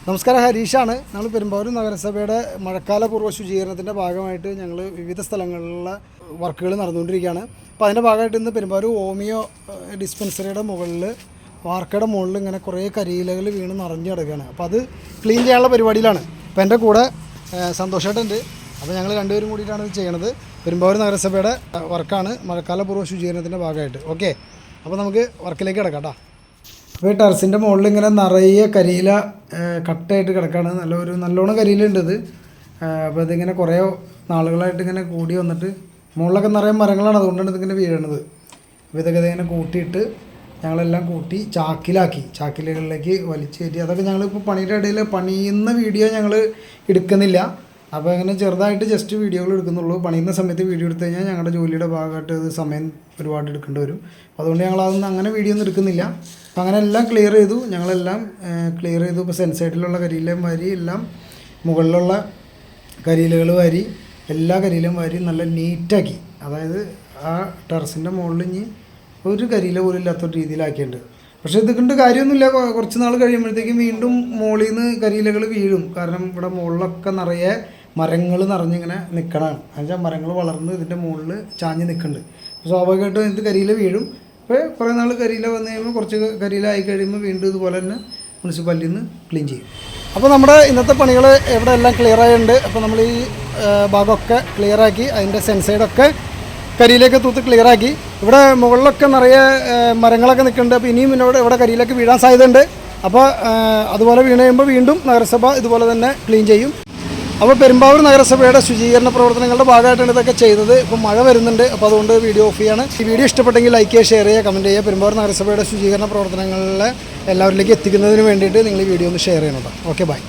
നമസ്കാരം, ഹരീഷാണ്. ഞങ്ങൾ പെരുമ്പാവൂർ നഗരസഭയുടെ മഴക്കാലപൂർവ്വ ശുചീകരണത്തിൻ്റെ ഭാഗമായിട്ട് ഞങ്ങൾ വിവിധ സ്ഥലങ്ങളിലുള്ള വർക്കുകൾ നടന്നുകൊണ്ടിരിക്കുകയാണ്. അപ്പോൾ അതിൻ്റെ ഭാഗമായിട്ട് ഇന്ന് പെരുമ്പാവൂർ ഹോമിയോ ഡിസ്പെൻസറിയുടെ മുകളിൽ വാർക്കയുടെ മുകളിൽ ഇങ്ങനെ കുറേ കരിയിലകൾ വീണ് നിറഞ്ഞു കിടക്കുകയാണ്. അപ്പോൾ അത് ക്ലീൻ ചെയ്യാനുള്ള പരിപാടിയിലാണ്. അപ്പോൾ എൻ്റെ കൂടെ സന്തോഷേട്ടുണ്ട്. അപ്പോൾ ഞങ്ങൾ രണ്ടുപേരും കൂടിയിട്ടാണ് ഇത് ചെയ്യണത്. പെരുമ്പാവൂർ നഗരസഭയുടെ വർക്കാണ് മഴക്കാലപൂർവ്വ ശുചീകരണത്തിൻ്റെ ഭാഗമായിട്ട്. ഓക്കെ, അപ്പോൾ നമുക്ക് വർക്കിലേക്ക് കിടക്കാം കേട്ടോ. അപ്പോൾ ഈ ടെറസിൻ്റെ മുകളിൽ ഇങ്ങനെ നിറയെ കരിയില കട്ടായിട്ട് കിടക്കുകയാണ്. നല്ലോണം കരിയിലുണ്ട് ഇത്. അപ്പോൾ ഇതിങ്ങനെ കുറേ നാളുകളായിട്ട് ഇങ്ങനെ കൂടി വന്നിട്ട് മുകളിലൊക്കെ നിറയെ മരങ്ങളാണ്, അതുകൊണ്ടാണ് ഇതിങ്ങനെ വീഴണത്. അപ്പോൾ ഇതൊക്കെ ഇതിങ്ങനെ കൂട്ടിയിട്ട് ഞങ്ങളെല്ലാം കൂട്ടി ചാക്കിലുകളിലേക്ക് വലിച്ചു കയറ്റി. അതൊക്കെ ഞങ്ങളിപ്പോൾ പണിയുടെ ഇടയിൽ പണിയുന്ന വീഡിയോ ഞങ്ങൾ എടുക്കുന്നില്ല. അപ്പോൾ അങ്ങനെ ചെറുതായിട്ട് ജസ്റ്റ് വീഡിയോകൾ എടുക്കുന്നുള്ളൂ. പണിയുന്ന സമയത്ത് വീഡിയോ എടുത്തു കഴിഞ്ഞാൽ ഞങ്ങളുടെ ജോലിയുടെ ഭാഗമായിട്ട് അത് സമയം ഒരുപാട് എടുക്കേണ്ടി വരും. അതുകൊണ്ട് ഞങ്ങളതൊന്നും അങ്ങനെ വീഡിയോ ഒന്നും എടുക്കുന്നില്ല. അപ്പോൾ അങ്ങനെ എല്ലാം ക്ലിയർ ചെയ്തു, ഞങ്ങളെല്ലാം ക്ലിയർ ചെയ്തു. ഇപ്പോൾ സെൻസൈഡിലുള്ള കരിയിലും വാരി, എല്ലാം മുകളിലുള്ള കരിയിലുകൾ വാരി, എല്ലാ കരിയിലും വാരി നല്ല നീറ്റാക്കി. അതായത് ആ ടെറസിൻ്റെ മുകളിൽ ഇനി ഒരു കരിയില പോലും ഇല്ലാത്തൊരു രീതിയിലാക്കിയിട്ടുണ്ട്. പക്ഷേ ഇതുകൊണ്ട് കാര്യമൊന്നുമില്ല. കുറച്ച് നാൾ കഴിയുമ്പോഴത്തേക്കും വീണ്ടും മുകളിൽ നിന്ന് കരിയിലകൾ വീഴും. കാരണം ഇവിടെ മുകളിലൊക്കെ നിറയെ മരങ്ങൾ നിറഞ്ഞിങ്ങനെ നിൽക്കണം. എന്നുവെച്ചാൽ മരങ്ങൾ വളർന്ന് ഇതിൻ്റെ മുകളിൽ ചാഞ്ഞ് നിൽക്കുന്നുണ്ട്. സ്വാഭാവികമായിട്ടും ഇത് കരിയില വീഴും. അപ്പോൾ കുറേ നാൾ കരിയില വന്നു കഴിയുമ്പോൾ, കുറച്ച് കരിയില ആയി കഴിയുമ്പോൾ വീണ്ടും ഇതുപോലെ തന്നെ മുനിസിപ്പാലിറ്റിയിൽ നിന്ന് ക്ലീൻ ചെയ്യും. അപ്പോൾ നമ്മുടെ ഇന്നത്തെ പണികൾ ഇവിടെ എല്ലാം ക്ലിയറായിട്ടുണ്ട്. അപ്പോൾ നമ്മൾ ഈ ഭാഗമൊക്കെ ക്ലിയറാക്കി, അതിൻ്റെ സെൻസൈഡൊക്കെ കരിയിലേക്ക് തൂത്ത് ക്ലിയറാക്കി. ഇവിടെ മുകളിലൊക്കെ നിറയെ മരങ്ങളൊക്കെ നിൽക്കുന്നുണ്ട്. അപ്പോൾ ഇനിയും ഇവിടെ കരിയിലേക്ക് വീഴാൻ സാധ്യതയുണ്ട്. അപ്പോൾ അതുപോലെ വീണ് കഴിയുമ്പോൾ വീണ്ടും നഗരസഭ ഇതുപോലെ തന്നെ ക്ലീൻ ചെയ്യും. അപ്പോൾ പെരുമ്പാവൂർ നഗരസഭയുടെ ശുചീകരണ പ്രവർത്തനങ്ങളുടെ ഭാഗമായിട്ടാണ് ഇതൊക്കെ ചെയ്തത്. ഇപ്പോൾ മഴ വരുന്നുണ്ട്, അപ്പോൾ അതുകൊണ്ട് വീഡിയോ ഓഫ് ചെയ്യാണ്. ഈ വീഡിയോ ഇഷ്ടപ്പെട്ടെങ്കിൽ ലൈക്ക് ചെയ്യുക, ഷെയർ ചെയ്യുക, കമൻറ്റ് ചെയ്യുക. പെരുമ്പാവൂർ നഗരസഭയുടെ ശുചീകരണ പ്രവർത്തനങ്ങളിലെ എല്ലാവരിലേക്ക് എത്തിക്കുന്നതിന് വേണ്ടിയിട്ട് നിങ്ങൾ ഈ വീഡിയോ ഒന്ന് ഷെയർ ചെയ്യണം. Okay, by.